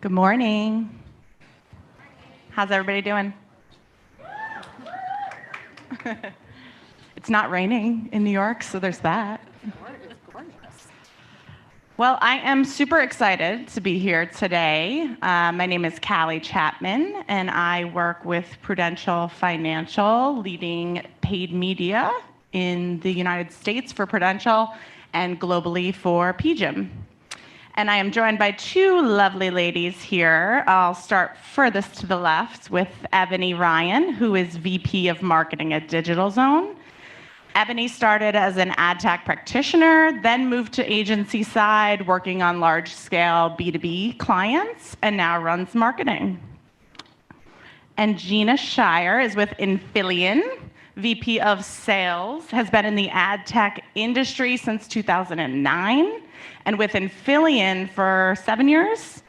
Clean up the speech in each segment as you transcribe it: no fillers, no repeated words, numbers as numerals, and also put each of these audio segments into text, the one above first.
Good morning. How's everybody doing? It's not raining in New York, so there's that. It's gorgeous. Well, I am super excited to be here today. My name is Kalli Chapman, and I work with Prudential Financial, leading paid media in the United States for Prudential and globally for PGIM. And I am joined by two lovely ladies here. I'll start furthest to the left with Eboni Ryan, who is VP of Marketing at Digitalzone. Eboni started as an AdTech practitioner, then moved to agency side, working on large-scale B2B clients, and now runs marketing. And Gena Schirer is with Infillion, VP of Sales, has been in the AdTech industry since 2009, and with Infillion for 7 years,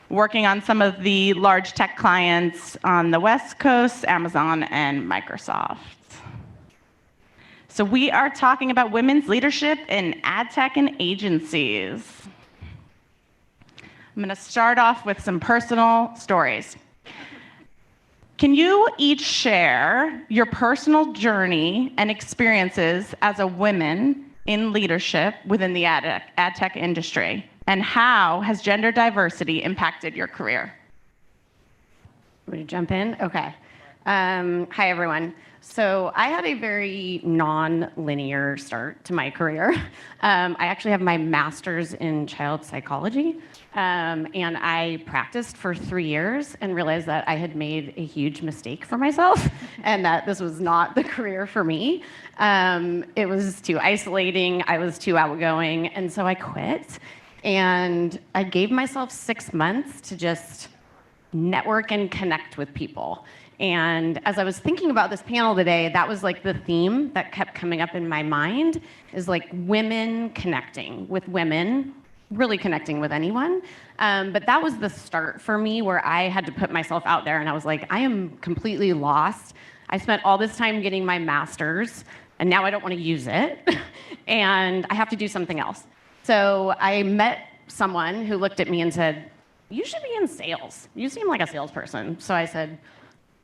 working on some of the large tech clients on the West Coast, Amazon and Microsoft. So we are talking about women's leadership in AdTech and agencies. I'm going to start off with some personal stories. Can you each share your personal journey and experiences as a woman in leadership within the AdTech industry? And how has gender diversity impacted your career? Want me to jump in? Okay. Hi, everyone. So I had a very non-linear start to my career. I actually have my master's in child psychology, and I practiced for 3 years and realized that I had made a huge mistake for myself and that this was not the career for me. It was too isolating, I was too outgoing, and so I quit. And I gave myself 6 months to just network and connect with people. And as I was thinking about this panel today, that was like the theme that kept coming up in my mind, is like women connecting with women, really connecting with anyone. But that was the start for me, where I had to put myself out there and I was like, I am completely lost. I spent all this time getting my master's and now I don't want to use it and I have to do something else. So I met someone who looked at me and said, you should be in sales. You seem like a salesperson. So I said,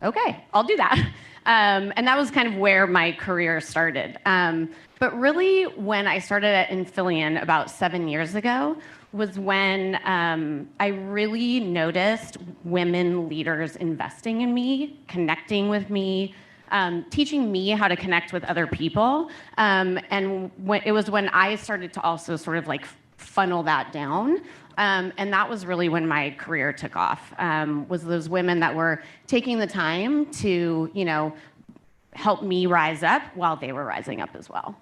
okay, I'll do that. And that was kind of where my career started. But really, when I started at Infillion about 7 years ago, was when I really noticed women leaders investing in me, connecting with me, teaching me how to connect with other people. And it was when I started to also sort of like funnel that down. And that was really when my career took off, was those women that were taking the time to, help me rise up while they were rising up as well.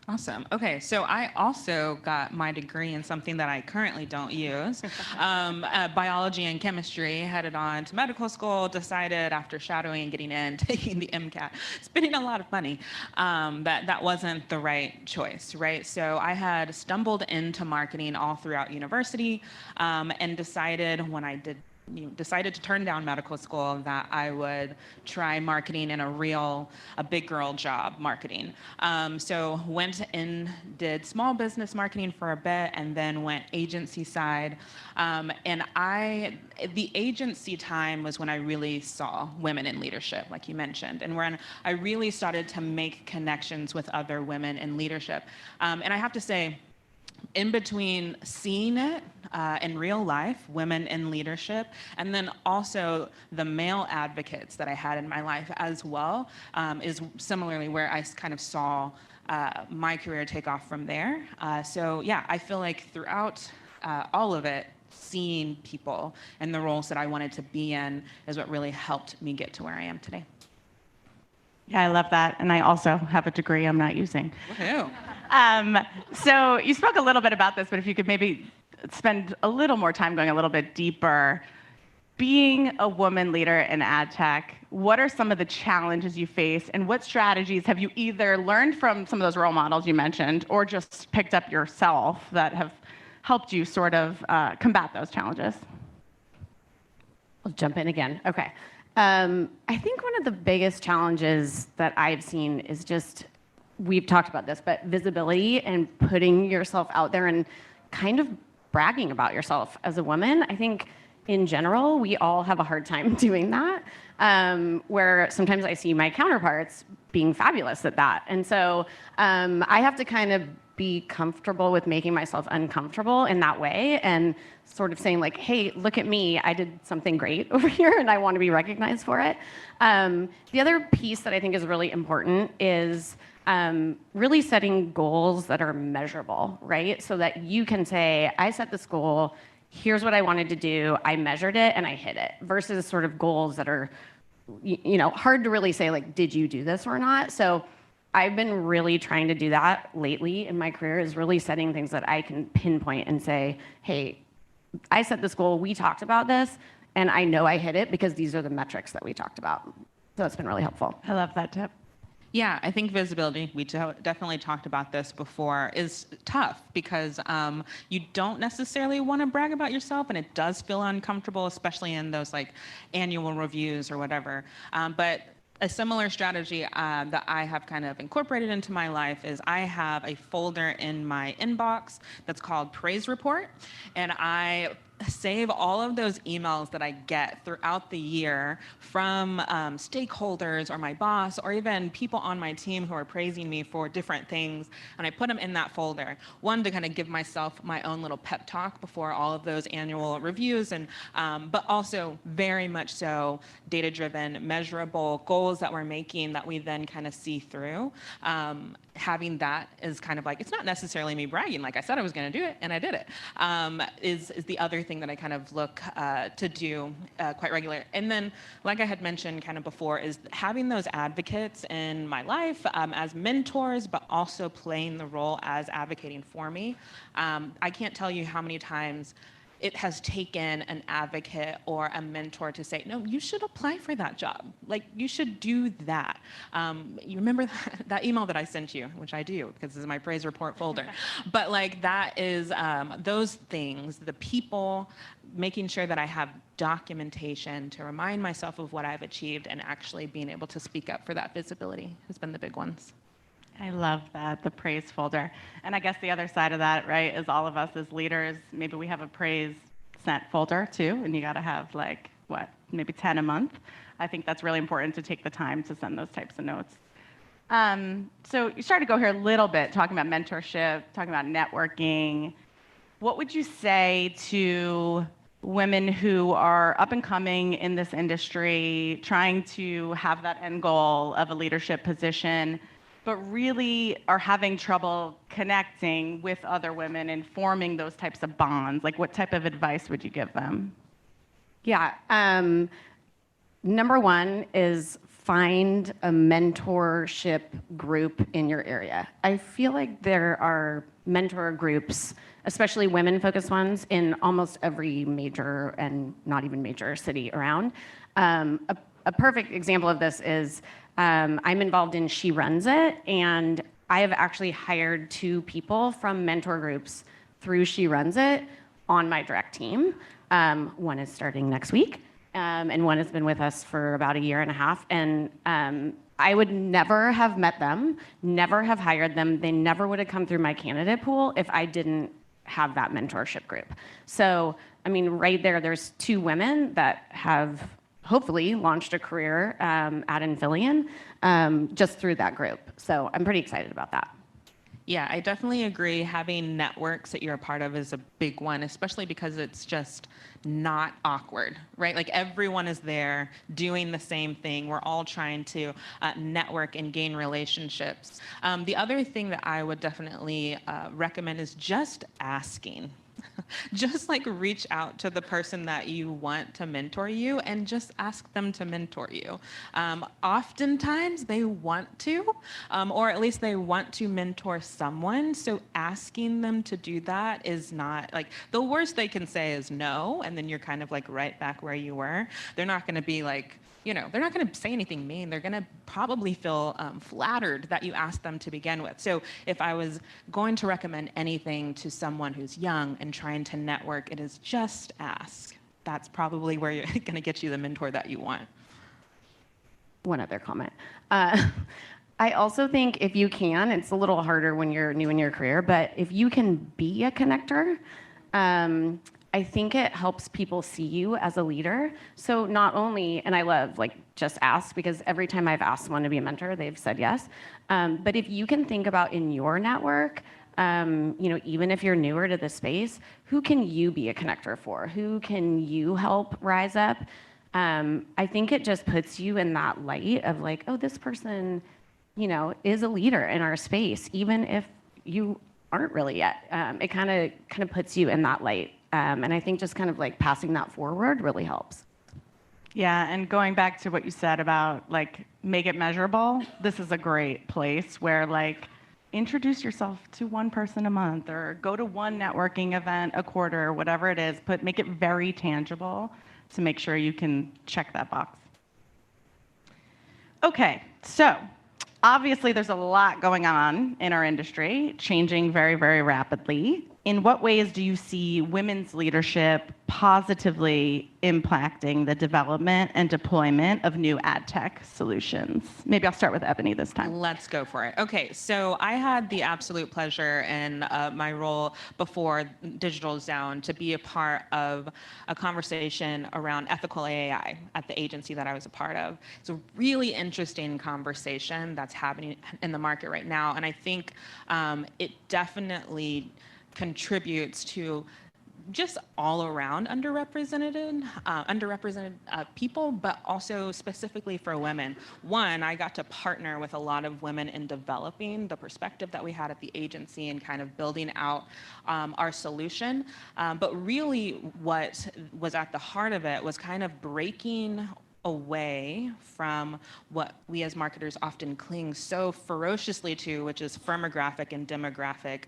Awesome. Okay, so I also got my degree in something that I currently don't use, biology and chemistry, headed on to medical school, decided after shadowing and getting in, taking the MCAT, spending a lot of money, that wasn't the right choice, right? So I had stumbled into marketing all throughout university, and decided when I decided to turn down medical school that I would try marketing in a big girl job, marketing. So went in, did small business marketing for a bit, and then went agency side. And the agency time was when I really saw women in leadership, like you mentioned, and when I really started to make connections with other women in leadership. And I have to say, in between seeing it in real life, women in leadership, and then also the male advocates that I had in my life as well, is similarly where I kind of saw my career take off from there. So yeah, I feel like throughout all of it, seeing people and the roles that I wanted to be in is what really helped me get to where I am today. Yeah, I love that. And I also have a degree I'm not using. Woohoo. So you spoke a little bit about this, but if you could maybe spend a little more time going a little bit deeper. Being a woman leader in AdTech, what are some of the challenges you face, and what strategies have you either learned from some of those role models you mentioned, or just picked up yourself that have helped you sort of combat those challenges? I'll jump in again. Okay. I think one of the biggest challenges that I've seen is just, we've talked about this, but visibility and putting yourself out there and kind of bragging about yourself as a woman. I think in general, we all have a hard time doing that, where sometimes I see my counterparts being fabulous at that. And so I have to kind of be comfortable with making myself uncomfortable in that way and sort of saying like, hey, look at me, I did something great over here and I want to be recognized for it. The other piece that I think is really important is really setting goals that are measurable, right? So that you can say, I set this goal, here's what I wanted to do, I measured it and I hit it, versus sort of goals that are, hard to really say like, did you do this or not? So I've been really trying to do that lately in my career, is really setting things that I can pinpoint and say, hey, I set this goal, we talked about this, and I know I hit it because these are the metrics that we talked about. So it's been really helpful. I love that tip. Yeah, I think visibility, we definitely talked about this before, is tough because you don't necessarily want to brag about yourself, and it does feel uncomfortable, especially in those like annual reviews or whatever. But a similar strategy that I have kind of incorporated into my life is I have a folder in my inbox that's called Praise Report, and I save all of those emails that I get throughout the year from stakeholders or my boss or even people on my team who are praising me for different things, and I put them in that folder. One, to kind of give myself my own little pep talk before all of those annual reviews, and but also very much so data-driven, measurable goals that we're making that we then kind of see through. Having that is kind of like, it's not necessarily me bragging, like I said I was going to do it and I did it, is the other thing that I kind of look to do quite regular. And then, like I had mentioned kind of before, is having those advocates in my life as mentors, but also playing the role as advocating for me. I can't tell you how many times it has taken an advocate or a mentor to say, no, you should apply for that job. Like, you should do that. You remember that email that I sent you, which I do, because this is my praise report folder. But like, that is those things, the people, making sure that I have documentation to remind myself of what I've achieved and actually being able to speak up for that visibility has been the big ones. I love that, the praise folder. And I guess the other side of that, right, is all of us as leaders, maybe we have a praise sent folder too, and you got to have like, what, maybe 10 a month. I think that's really important to take the time to send those types of notes. So you started to go here a little bit, talking about mentorship, talking about networking. What would you say to women who are up and coming in this industry, trying to have that end goal of a leadership position, but really are having trouble connecting with other women and forming those types of bonds? Like, what type of advice would you give them? Yeah. Number one is find a mentorship group in your area. I feel like there are mentor groups, especially women-focused ones, in almost every major and not even major city around. A perfect example of this is I'm involved in She Runs It, and I have actually hired 2 people from mentor groups through She Runs It on my direct team. One is starting next week, and one has been with us for about a year and a half. And I would never have met them, never have hired them. They never would have come through my candidate pool if I didn't have that mentorship group. So, I mean, right there, there's 2 women that have hopefully launched a career at Infillion just through that group. So I'm pretty excited about that. Yeah, I definitely agree. Having networks that you're a part of is a big one, especially because it's just not awkward, right? Like, everyone is there doing the same thing. We're all trying to network and gain relationships. The other thing that I would definitely recommend is just asking. Just like reach out to the person that you want to mentor you and just ask them to mentor you. Oftentimes they want to, or at least they want to mentor someone. So asking them to do that is not like, the worst they can say is no, and then you're kind of like right back where you were. They're not going to be like, they're not going to say anything mean. They're going to probably feel flattered that you asked them to begin with. So if I was going to recommend anything to someone who's young and trying to network, it is just ask. That's probably where you're going to get you the mentor that you want. One other comment. I also think if you can, it's a little harder when you're new in your career, but if you can be a connector, I think it helps people see you as a leader. So not only, and I love like just ask, because every time I've asked someone to be a mentor, they've said yes. But if you can think about in your network, even if you're newer to the space, who can you be a connector for? Who can you help rise up? I think it just puts you in that light of like, oh, this person, is a leader in our space, even if you aren't really yet. It kind of puts you in that light. And I think just kind of like passing that forward really helps. Yeah, and going back to what you said about like make it measurable, this is a great place where like introduce yourself to one person a month or go to one networking event a quarter, whatever it is, make it very tangible to make sure you can check that box. Okay, so obviously there's a lot going on in our industry, changing very, very rapidly. In what ways do you see women's leadership positively impacting the development and deployment of new ad tech solutions? Maybe I'll start with Eboni this time. Let's go for it. Okay, so I had the absolute pleasure in my role before Digitalzone to be a part of a conversation around ethical AI at the agency that I was a part of. It's a really interesting conversation that's happening in the market right now, and I think it definitely contributes to just all around underrepresented people, but also specifically for women. One, I got to partner with a lot of women in developing the perspective that we had at the agency and kind of building out our solution. But really what was at the heart of it was kind of breaking away from what we as marketers often cling so ferociously to, which is firmographic and demographic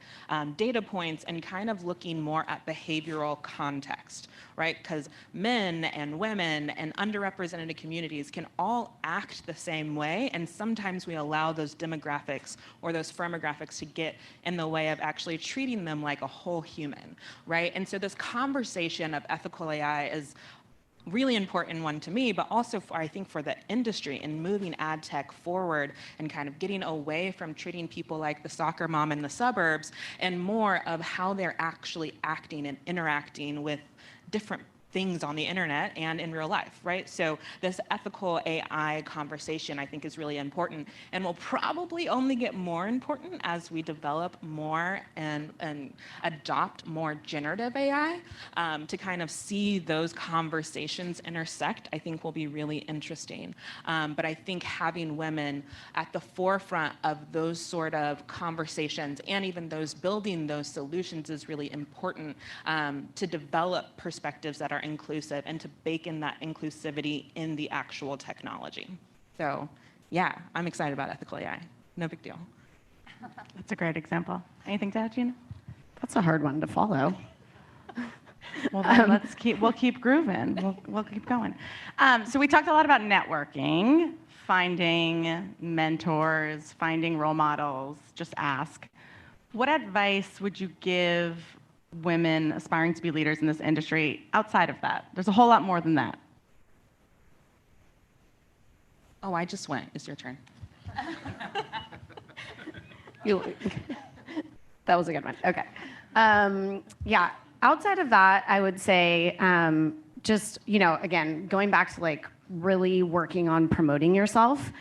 data points, and kind of looking more at behavioral context, right? Because men and women and underrepresented communities can all act the same way, and sometimes we allow those demographics or those firmographics to get in the way of actually treating them like a whole human, right? And so this conversation of ethical AI is really important one to me, but also I think for the industry and moving ad tech forward and kind of getting away from treating people like the soccer mom in the suburbs and more of how they're actually acting and interacting with different things on the internet and in real life, right? So this ethical AI conversation I think is really important and will probably only get more important as we develop more and adopt more generative AI to kind of see those conversations intersect, I think will be really interesting. But I think having women at the forefront of those sort of conversations and even those building those solutions is really important to develop perspectives that are inclusive and to bake in that inclusivity in the actual technology. So yeah, I'm excited about ethical AI. No big deal. That's a great example. Anything to add, Gena? That's a hard one to follow. Well, then we'll keep grooving. We'll keep going. So we talked a lot about networking, finding mentors, finding role models, just ask. What advice would you give women aspiring to be leaders in this industry outside of that? There's a whole lot more than that. Oh, I just went. It's your turn. That was a good one. Okay. Yeah, outside of that, I would say just, again, going back to like really working on promoting yourself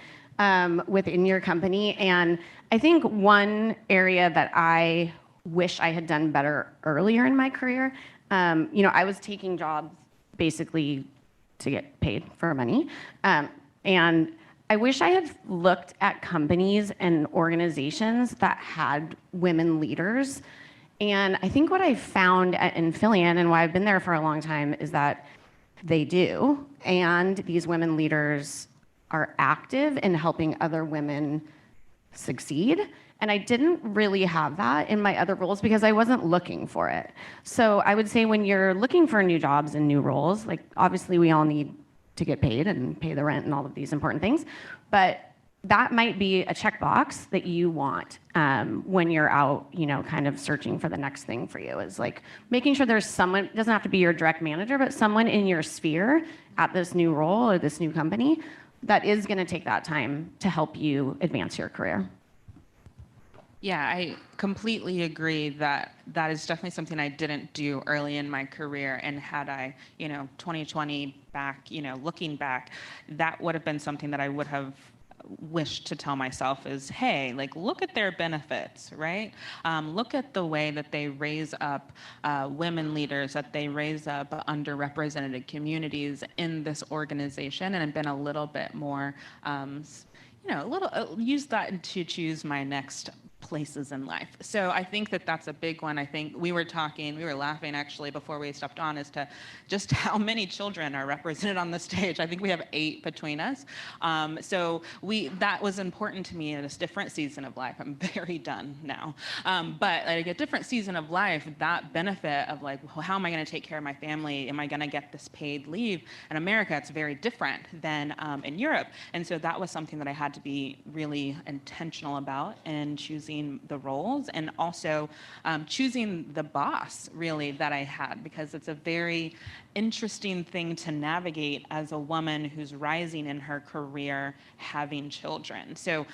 within your company. And I think one area that I wish I had done better earlier in my career. I was taking jobs basically to get paid for money. And I wish I had looked at companies and organizations that had women leaders. And I think what I found at Infillion and why I've been there for a long time is that they do. And these women leaders are active in helping other women succeed. And I didn't really have that in my other roles because I wasn't looking for it. So I would say when you're looking for new jobs and new roles, like obviously we all need to get paid and pay the rent and all of these important things, but that might be a checkbox that you want when you're out, kind of searching for the next thing for you is like making sure there's someone, it doesn't have to be your direct manager, but someone in your sphere at this new role or this new company that is gonna take that time to help you advance your career. Yeah, I completely agree that that is definitely something I didn't do early in my career. And had I, 2020 back, looking back, that would have been something that I would have wished to tell myself is, hey, like, look at their benefits, right? Look at the way that they raise up women leaders, that they raise up underrepresented communities in this organization, and have been a little bit more, use that to choose my next places in life. So I think that that's a big one. I think we were laughing actually before we stepped on as to just how many children are represented on the stage. I think we have 8 between us. So that was important to me in a different season of life. I'm very done now. But like a different season of life, that benefit of like, well, how am I going to take care of my family? Am I going to get this paid leave? In America, it's very different than in Europe. And so that was something that I had to be really intentional about in choosing the roles, and also choosing the boss really that I had, because it's a very interesting thing to navigate as a woman who's rising in her career, having children. So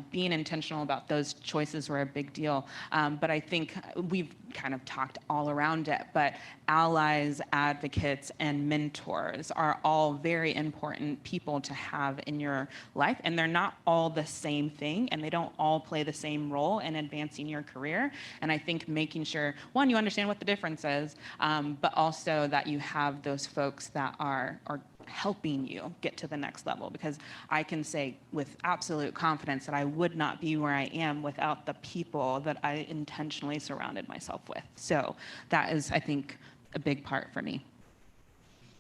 being intentional about those choices were a big deal. But I think we've kind of talked all around it, but allies, advocates, and mentors are all very important people to have in your life. And they're not all the same thing, and they don't all play the same role in advancing your career. And I think making sure, one, you understand what the difference is, but also that you have those folks that are helping you get to the next level. Because I can say with absolute confidence that I would not be where I am without the people that I intentionally surrounded myself with. So that is, I think, a big part for me.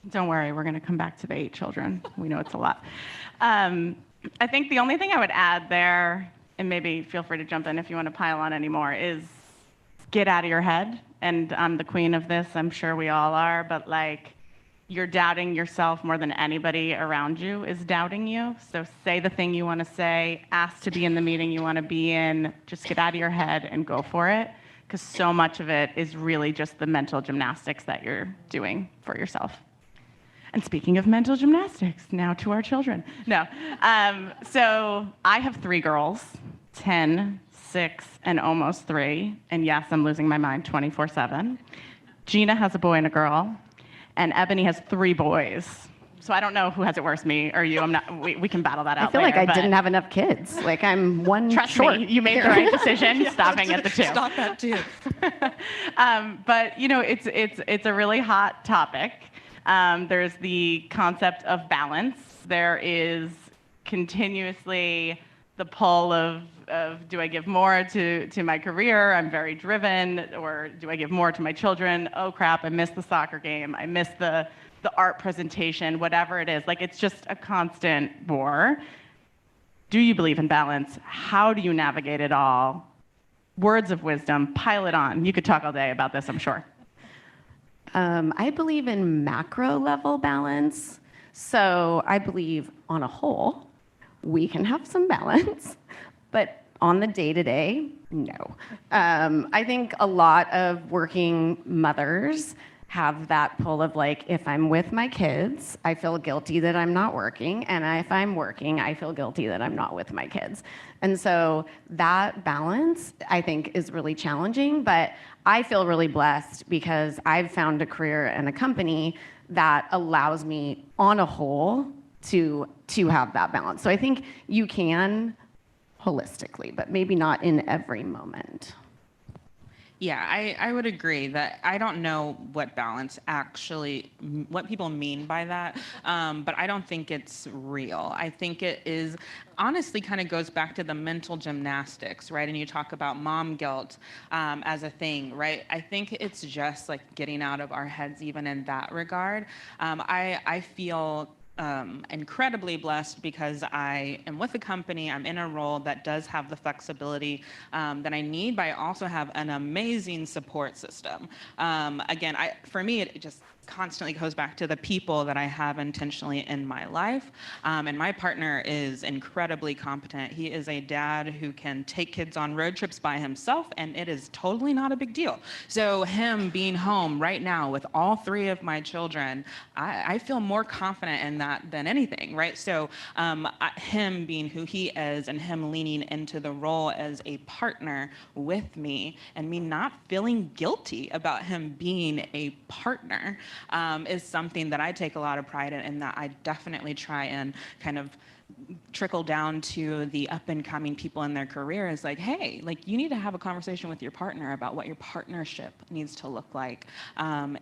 Don't worry, we're going to come back to the 8 children. We know it's a lot. I think the only thing I would add there, and maybe feel free to jump in if you want to pile on anymore, is get out of your head. And I'm the queen of this, I'm sure we all are, but like, you're doubting yourself more than anybody around you is doubting you. So say the thing you want to say, ask to be in the meeting you want to be in, just get out of your head and go for it, because so much of it is really just the mental gymnastics that you're doing for yourself. And speaking of mental gymnastics, now to our children. No. So I have 3 girls, 10, 6, and almost 3. And yes, I'm losing my mind 24/7. Gena has a boy and a girl. And Eboni has 3 boys. So I don't know who has it worse, me or you. I'm not. We can battle that out. I feel later, like I didn't have enough kids. Like I'm one Trust short. me, you made the right decision stopping at the 2. Stop that too. But it's a really hot topic. There's the concept of balance. There is continuously the pull of do I give more to my career? I'm very driven. Or do I give more to my children? Oh crap, I missed the soccer game. I missed the art presentation, whatever it is. Like, it's just a constant war. Do you believe in balance? How do you navigate it all? Words of wisdom, pile it on. You could talk all day about this, I'm sure. I believe in macro level balance. So I believe on a whole, we can have some balance, but on the day-to-day, no. I think a lot of working mothers have that pull of like, if I'm with my kids, I feel guilty that I'm not working, and if I'm working, I feel guilty that I'm not with my kids. And so that balance, I think, is really challenging, but I feel really blessed because I've found a career and a company that allows me, on a whole, to have that balance. So I think you can holistically, but maybe not in every moment. Yeah, I would agree that I don't know what balance actually, what people mean by that, but I don't think it's real. I think it is, honestly, kind of goes back to the mental gymnastics, right? And you talk about mom guilt as a thing, right? I think it's just like getting out of our heads even in that regard. I feel incredibly blessed because I am with a company, I'm in a role that does have the flexibility that I need, but I also have an amazing support system. Again, for me, it just constantly goes back to the people that I have intentionally in my life. And my partner is incredibly competent. He is a dad who can take kids on road trips by himself, and it is totally not a big deal. So him being home right now with all 3 of my children, I feel more confident in that than anything, right? So him being who he is and him leaning into the role as a partner with me and me not feeling guilty about him being a partner is something that I take a lot of pride in, and that I definitely try and kind of trickle down to the up and coming people in their career is like, hey, like you need to have a conversation with your partner about what your partnership needs to look like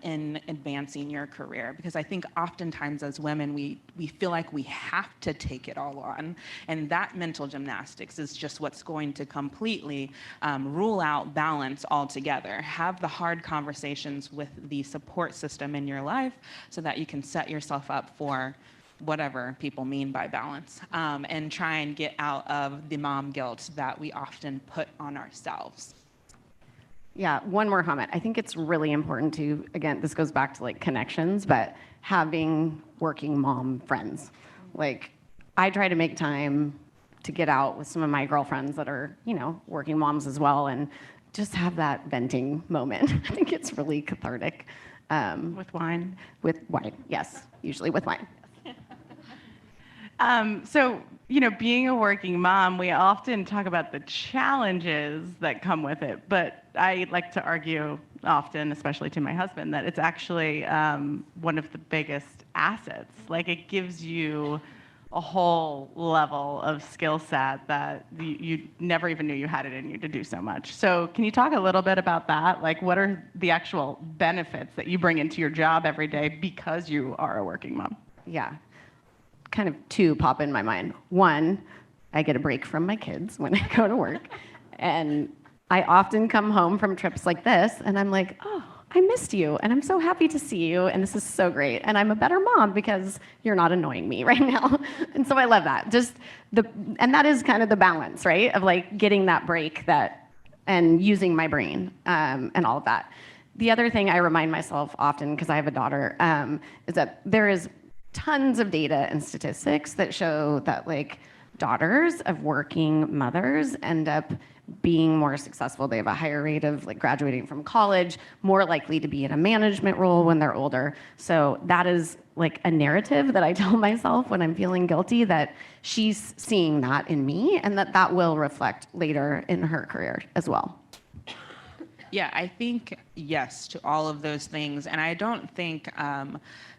in advancing your career. Because I think oftentimes as women, we feel like we have to take it all on. And that mental gymnastics is just what's going to completely rule out balance altogether. Have the hard conversations with the support system in your life so that you can set yourself up for whatever people mean by balance, and try and get out of the mom guilt that we often put on ourselves. Yeah, one more comment. I think it's really important to, again, this goes back to like connections, but having working mom friends. Like, I try to make time to get out with some of my girlfriends that are, you know, working moms as well, and just have that venting moment. I think it's really cathartic. With wine? With wine, yes, usually with wine. So, you know, being a working mom, we often talk about the challenges that come with it, but I like to argue often, especially to my husband, that it's actually one of the biggest assets. Like, it gives you a whole level of skill set that you never even knew you had it in you to do so much. So can you talk a little bit about that? Like, what are the actual benefits that you bring into your job every day because you are a working mom? Yeah. Kind of two pop in my mind. One, I get a break from my kids when I go to work. And I often come home from trips like this and I'm like, oh, I missed you and I'm so happy to see you and this is so great. And I'm a better mom because you're not annoying me right now. And so I love that. And that is kind of the balance, right? Of like getting that break and using my brain and all of that. The other thing I remind myself often, because I have a daughter, is that there is tons of data and statistics that show that like daughters of working mothers end up being more successful. They have a higher rate of like graduating from college, more likely to be in a management role when they're older. So that is like a narrative that I tell myself when I'm feeling guilty, that she's seeing that in me and that will reflect later in her career as well. Yeah, I think yes to all of those things. And I don't think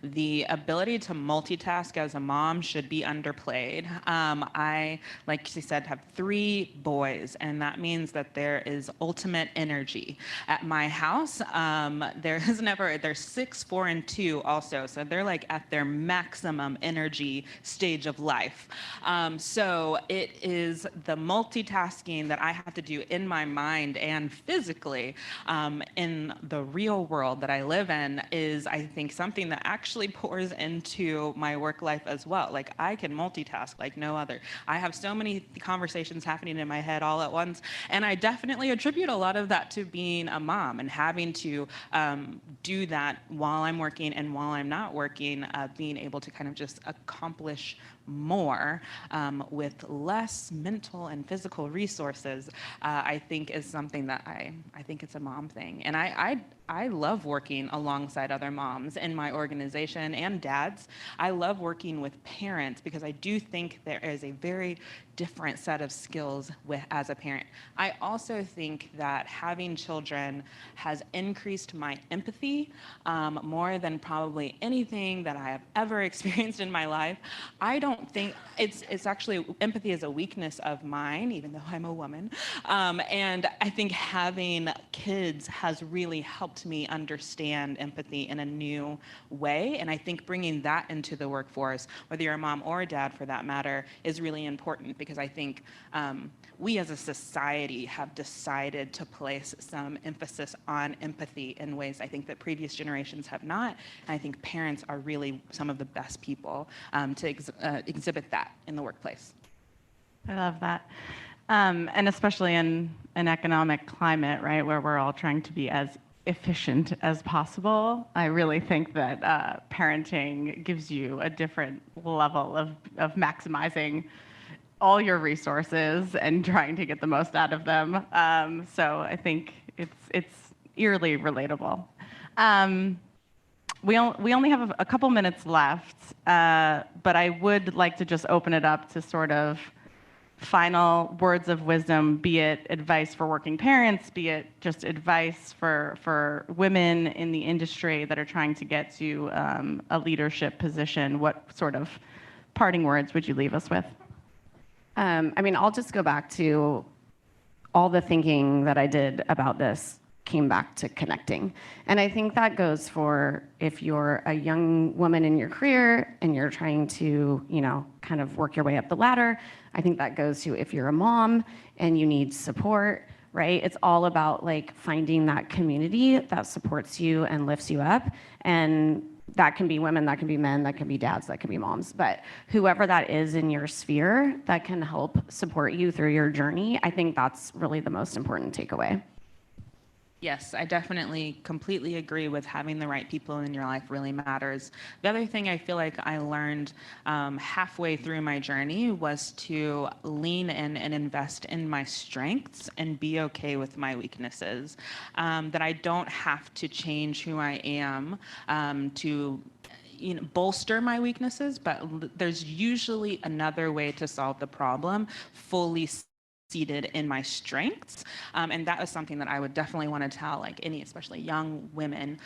the ability to multitask as a mom should be underplayed. I, like she said, have 3 boys, and that means that there is ultimate energy. At my house, there's 6, 4, and 2 also. So they're like at their maximum energy stage of life. So it is the multitasking that I have to do in my mind and physically in the real world that I live in is, I think, something that actually pours into my work life as well. Like, I can multitask like no other. I have so many conversations happening in my head all at once, and I definitely attribute a lot of that to being a mom and having to do that while I'm working and while I'm not working, being able to kind of just accomplish more with less mental and physical resources, I think is something that I think it's a mom thing. And I love working alongside other moms in my organization and dads. I love working with parents because I do think there is a very different set of skills as a parent. I also think that having children has increased my empathy more than probably anything that I have ever experienced in my life. I don't think it's actually, empathy is a weakness of mine, even though I'm a woman. And I think having kids has really helped me understand empathy in a new way. And I think bringing that into the workforce, whether you're a mom or a dad for that matter, is really important, because I think we as a society have decided to place some emphasis on empathy in ways I think that previous generations have not. And I think parents are really some of the best people to exhibit that in the workplace. I love that. And especially in an economic climate, right, where we're all trying to be as efficient as possible, I really think that parenting gives you a different level of maximizing all your resources and trying to get the most out of them. So I think it's eerily relatable. we only have a couple minutes left, but I would like to just open it up to sort of final words of wisdom, be it advice for working parents, be it just advice for women in the industry that are trying to get to a leadership position. What sort of parting words would you leave us with? I mean, I'll just go back to all the thinking that I did about this came back to connecting. And I think that goes for if you're a young woman in your career and you're trying to, kind of work your way up the ladder. I think that goes to if you're a mom and you need support, right? It's all about like finding that community that supports you and lifts you up. And that can be women, that can be men, that can be dads, that can be moms. But whoever that is in your sphere that can help support you through your journey, I think that's really the most important takeaway. Yes, I definitely completely agree with having the right people in your life really matters. The other thing I feel like I learned halfway through my journey was to lean in and invest in my strengths and be okay with my weaknesses. That I don't have to change who I am to bolster my weaknesses, but there's usually another way to solve the problem fully seated in my strengths. And that was something that I would definitely want to tell like any, especially young women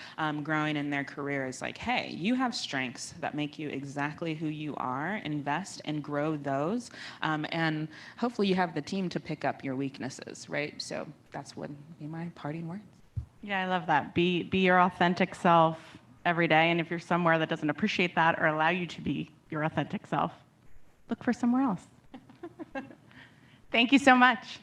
growing in their careers, like, hey, you have strengths that make you exactly who you are, invest and grow those. And hopefully you have the team to pick up your weaknesses, right? So that's what would be my parting words. Yeah, I love that. Be your authentic self every day. And if you're somewhere that doesn't appreciate that or allow you to be your authentic self, look for somewhere else. Thank you so much.